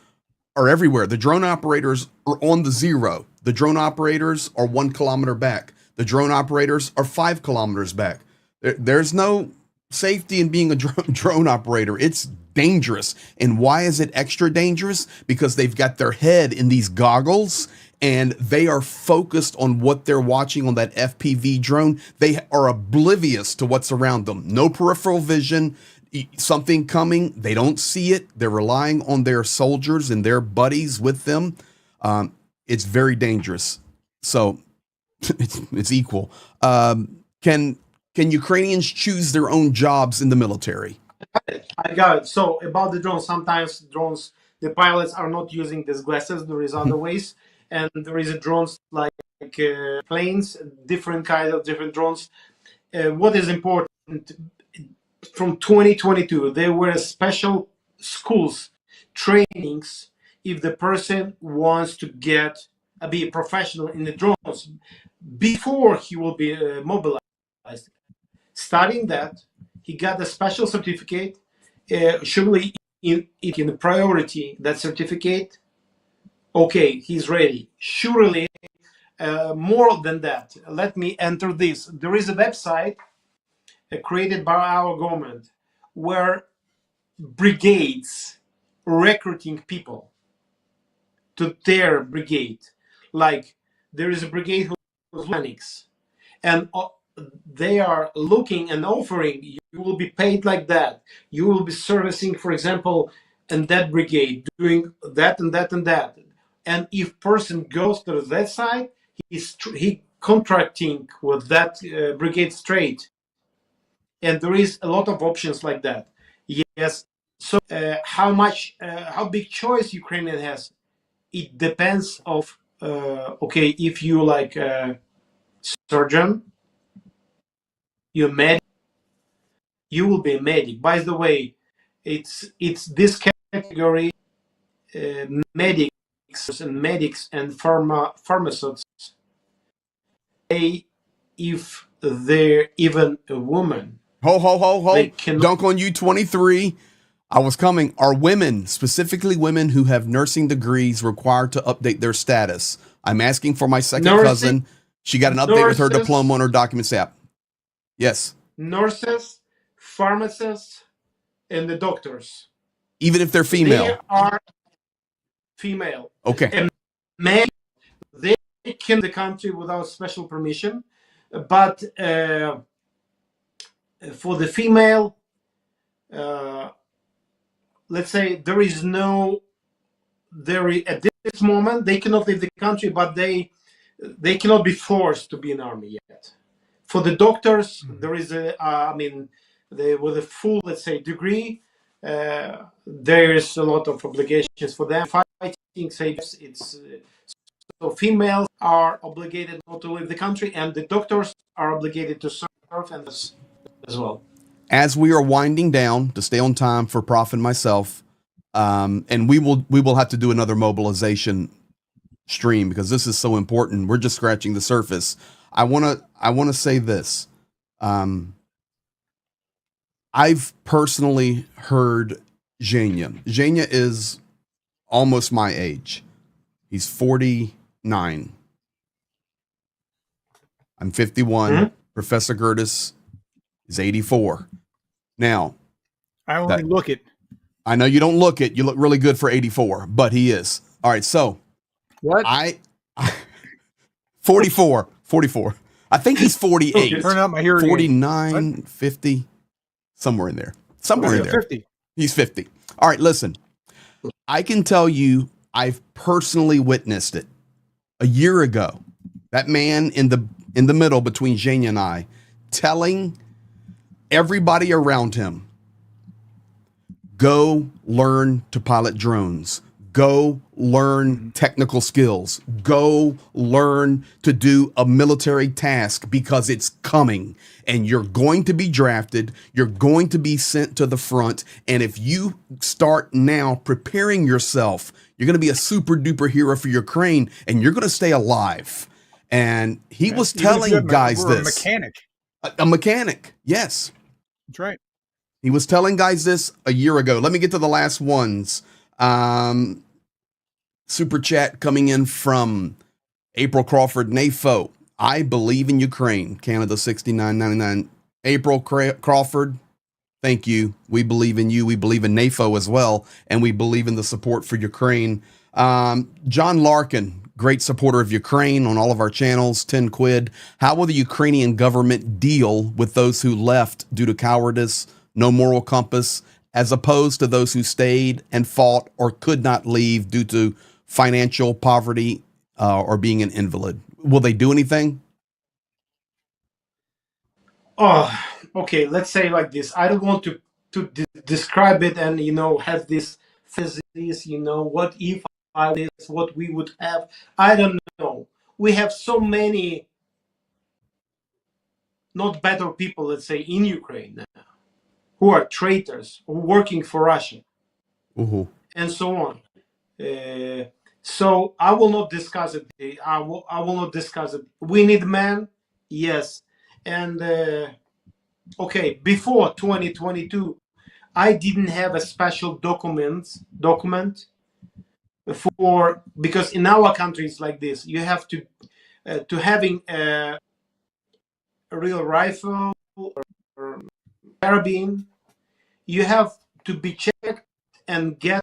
are everywhere. The drone operators are on the zero. The drone operators are 1 kilometer back. The drone operators are 5 kilometers back. There's no safety in being a drone operator. It's dangerous. And why is it extra dangerous? Because they've got their head in these goggles and they are focused on what they're watching on that FPV drone. They are oblivious to what's around them. No peripheral vision, something coming. They don't see it. They're relying on their soldiers and their buddies with them. It's very dangerous. So it's equal. Can Ukrainians choose their own jobs in the military? I got it. So about the drones, sometimes drones, the pilots are not using these glasses. There is other ways, and there is drones like planes, different kind of different drones. What is important, from 2022, there were special schools, trainings, if the person wants to be a professional in the drones before he will be mobilized. Studying that, he got a special certificate. Surely in the priority, that certificate, okay, he's ready. Surely more than that, let me enter this. There is a website created by our government where brigades recruiting people to their brigade. Like there is a brigade who's mechanics, and they are looking and offering, you will be paid like that. You will be servicing, for example, in that brigade, doing that and that and that. And if person goes to that side, he contracting with that brigade straight. And there is a lot of options like that. Yes. So how big choice Ukrainian has? It depends of okay, if you like surgeon, you're medic, you will be a medic. By the way, it's this category, medics and pharmacists. If they're even a woman. Dunk on you 23. I was coming. Are women, specifically women who have nursing degrees, required to update their status? I'm asking for my second cousin. She got an update with her diploma on her documents app. Yes. Nurses, pharmacists, and the doctors. Even if they're female? They are female. Okay. And men, they came to the country without special permission, but For the female, let's say there is no, at this moment they cannot leave the country, but they cannot be forced to be in army yet. For the doctors, there is with a full, let's say, degree, there is a lot of obligations for them. Fighting, say, so females are obligated not to leave the country, and the doctors are obligated to serve and as well. As we are winding down to stay on time for Prof and myself, and we will have to do another mobilization stream because this is so important. We're just scratching the surface. I want to say this. I've personally heard Genia. Genia is almost my age. He's 49. I'm 51. Mm-hmm. Professor Gerdes is 84. Now, I only look it. I know you don't look it. You look really good for 84, but he is. All right, so what? 44. I think he's 48. Turn out my hearing 49, 50, somewhere in there. Somewhere in there. 50. He's 50. All right, listen. I can tell you I've personally witnessed it. A year ago, that man in the middle between Genia and I telling everybody around him, go learn to pilot drones. Go learn technical skills. Go learn to do a military task because it's coming and you're going to be drafted. You're going to be sent to the front. And if you start now preparing yourself, you're going to be a super duper hero for Ukraine and you're going to stay alive. And he was telling guys this. A mechanic. A mechanic. Yes. That's right. He was telling guys this a year ago. Let me get to the last ones. Super chat coming in from April Crawford, NAFO. I believe in Ukraine. Canada 69.99. April Crawford, thank you. We believe in you. We believe in NAFO as well, and we believe in the support for Ukraine. John Larkin, great supporter of Ukraine on all of our channels, 10 quid. How will the Ukrainian government deal with those who left due to cowardice, no moral compass, as opposed to those who stayed and fought or could not leave due to financial poverty or being an invalid? Will they do anything? Oh, okay. Let's say like this. I don't want to describe it and, have this physics, what if I this, what we would have. I don't know. We have so many not better people, let's say, in Ukraine now, who are traitors, who are working for Russia, and so on. So I will not discuss it. I will not discuss it. We need men, yes. And okay, before 2022, I didn't have a special document for, because in our countries like this, you have to having a real rifle or carabine, you have to be checked and get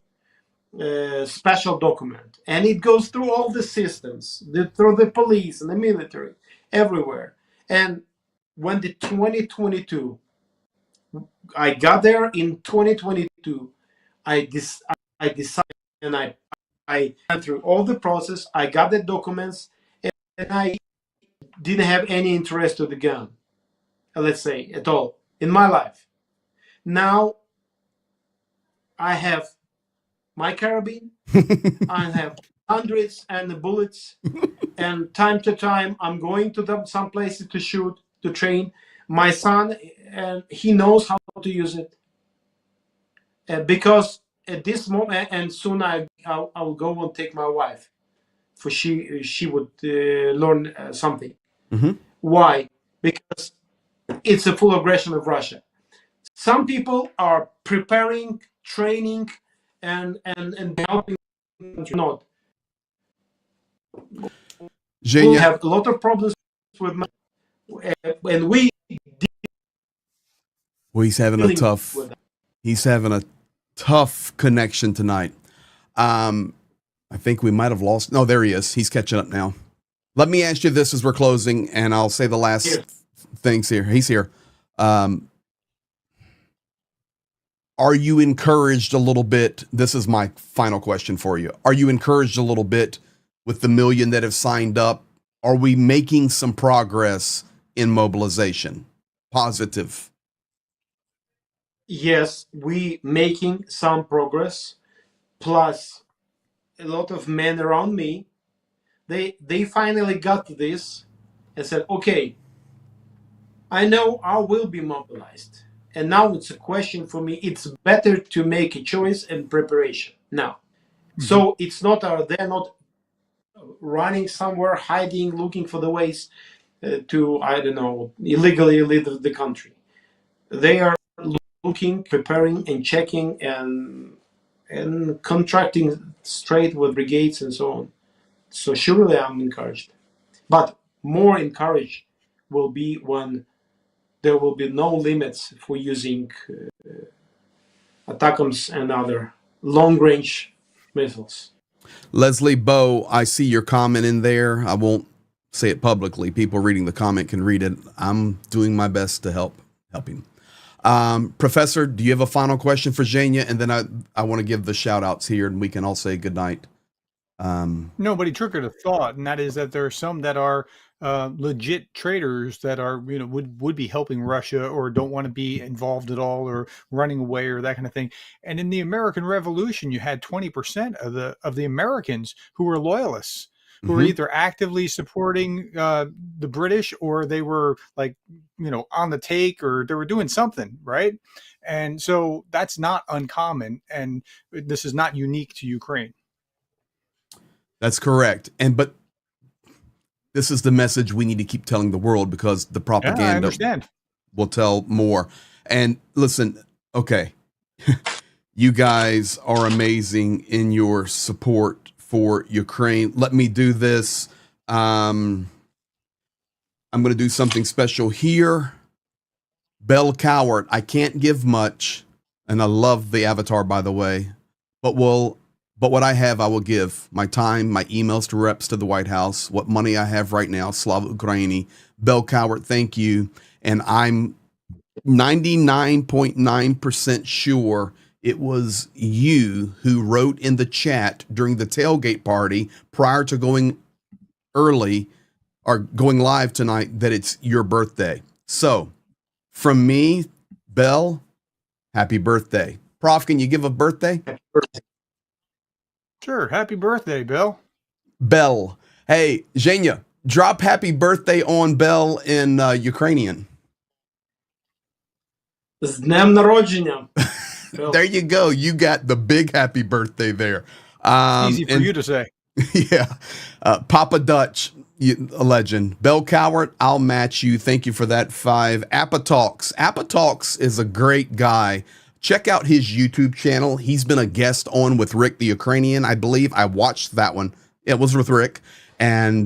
special document, and it goes through all the systems, through the police and the military, everywhere. And when the 2022, I got there in 2022, I decided, and I went through all the process. I got the documents, and I didn't have any interest to the gun, let's say, at all in my life. Now I have my carabine. I have hundreds and the bullets, and time to time I'm going to some places to shoot, to train my son, and he knows how to use it. Because at this moment, and soon I will go and take my wife, for she would learn something. Mm-hmm. Why? Because it's a full aggression of Russia. Some people are preparing, training, and helping. Not. Genia. We have a lot of problems with money, and we. Well, he's having a tough connection tonight. I think we might have lost. No, there he is. He's catching up now. Let me ask you this as we're closing, and I'll say the last things here. He's here. Are you encouraged a little bit? This is my final question for you. Are you encouraged a little bit with the million that have signed up? Are we making some progress in mobilization? Positive. Yes, we making some progress. Plus, a lot of men around me, they finally got to this and said, okay, I know I will be mobilized. And now it's a question for me. It's better to make a choice and preparation now. So it's not, they're not running somewhere, hiding, looking for the ways to, I don't know, illegally leave the country. They are looking, preparing, and checking, and contracting straight with brigades and so on. So surely I'm encouraged. But more encouraged will be when there will be no limits for using ATACMS and other long-range missiles. Leslie Bow, I see your comment in there. I won't say it publicly. People reading the comment can read it. I'm doing my best to help him. Professor, do you have a final question for Zhenya? And then I want to give the shout outs here and we can all say good night. No, but he triggered a thought, and that is that there are some that are legit traitors that are, would be helping Russia or don't want to be involved at all or running away or that kind of thing. And in the American Revolution, you had 20% of the Americans who were loyalists, who were either actively supporting the British or they were like, on the take, or they were doing something, right? And so that's not uncommon, and this is not unique to Ukraine. That's correct. But this is the message we need to keep telling the world, because the propaganda will tell more. And listen, okay, you guys are amazing in your support for Ukraine. Let me do this. I'm going to do something special here. Bell Coward, I can't give much, and I love the avatar, by the way, but what I have, I will give. My time, my emails to reps to the White House, what money I have right now, Slava Ukraini. Bell Coward, thank you. And I'm 99.9% sure it was you who wrote in the chat during the tailgate party prior to going early or going live tonight that it's your birthday. So from me, Bell, happy birthday. Prof, can you give a birthday? Happy birthday. Sure. Happy birthday, Bill. Bell. Hey, Zhenya, drop happy birthday on Bell in Ukrainian. З днем народження. There you go. You got the big happy birthday there. Easy for you to say. Yeah. Papa Dutch, a legend. Bell Coward, I'll match you. Thank you for that 5. Apatox. Apatox is a great guy. Check out his YouTube channel. He's been a guest on with Rick the Ukrainian. I believe I watched that one. It was with Rick. And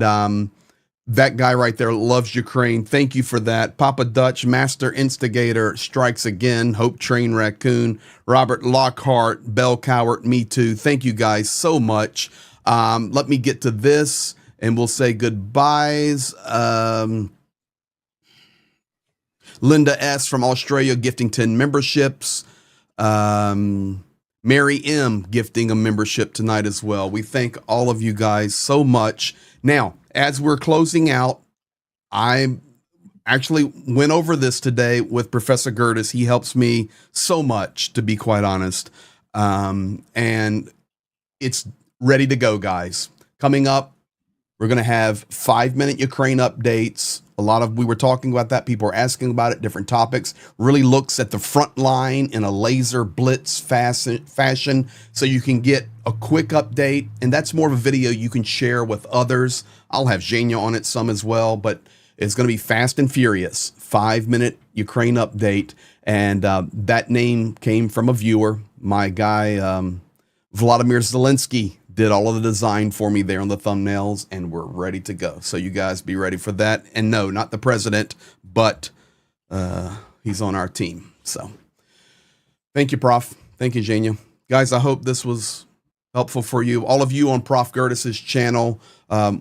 that guy right there loves Ukraine. Thank you for that. Papa Dutch, Master Instigator, Strikes Again, Hope Train Raccoon, Robert Lockhart, Bell Coward, me too. Thank you guys so much. Let me get to this and we'll say goodbyes. Linda S. from Australia gifting 10 memberships. Mary M. gifting a membership tonight as well. We thank all of you guys so much. Now, as we're closing out, I actually went over this today with Professor Gerdes. He helps me so much, to be quite honest. And it's ready to go, guys. Coming up, we're going to have 5-minute Ukraine updates. We were talking about that. People are asking about it, different topics. Really looks at the front line in a laser blitz fashion. So you can get a quick update. And that's more of a video you can share with others. I'll have Zhenya on it some as well, but it's going to be fast and furious. 5-minute Ukraine update. And that name came from a viewer. My guy, Vladimir Zelensky, did all of the design for me there on the thumbnails, and we're ready to go. So you guys be ready for that. And no, not the president, but he's on our team. So thank you, Prof. Thank you, Zhenya. Guys, I hope this was helpful for you. All of you on Prof. Gerdes' channel,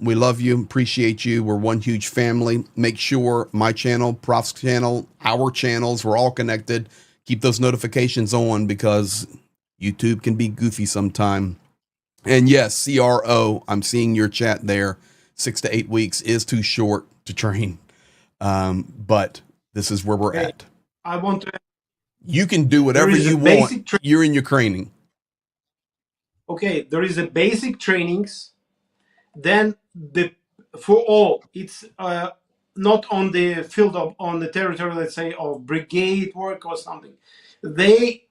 we love you, appreciate you. We're one huge family. Make sure my channel, Prof's channel, our channels, we're all connected. keep those notifications on because YouTube can be goofy sometime. And yes, CRO, I'm seeing your chat there. 6 to 8 weeks is too short to train. But this is where we're at. I want to. You can do whatever you want. You're in Ukrainian. Okay, there is a basic trainings. Then for all, it's not on the field of on the territory, let's say, of brigade work or something. They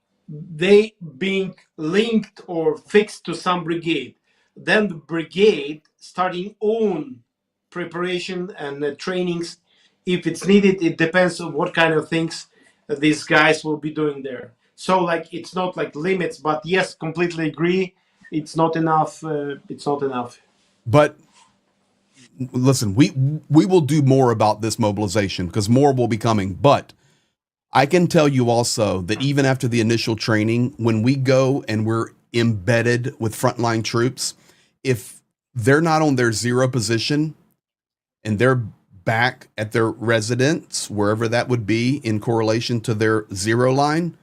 being linked or fixed to some brigade. Then the brigade starting own preparation and trainings. If it's needed, it depends on what kind of things these guys will be doing there. So like it's not like limits, but yes, completely agree. It's not enough. It's not enough. But listen, we will do more about this mobilization because more will be coming. But I can tell you also that even after the initial training, when we go and we're embedded with frontline troops, if they're not on their zero position and they're back at their residence, wherever that would be in correlation to their zero line,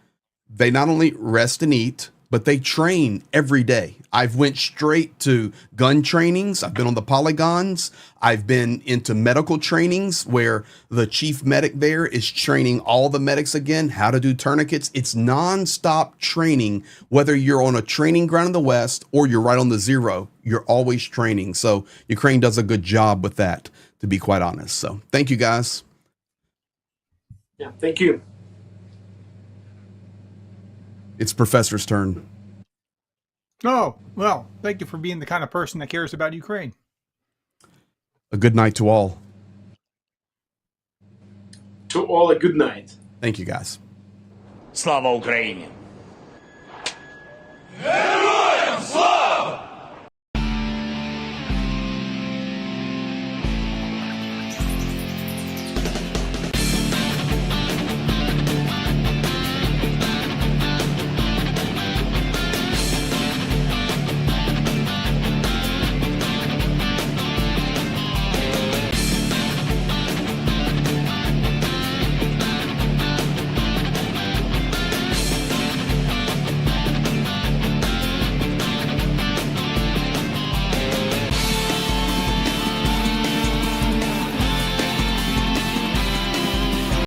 they not only rest and eat, but they train every day. I've went straight to gun trainings. I've been on the polygons. I've been into medical trainings where the chief medic there is training all the medics again, how to do tourniquets. It's nonstop training, whether you're on a training ground in the West or you're right on the zero, you're always training. So Ukraine does a good job with that, to be quite honest. So thank you guys. Yeah, thank you. It's Professor's turn. Oh, well, thank you for being the kind of person that cares about Ukraine. A good night to all. To all, a good night. Thank you, guys. Слава Україні!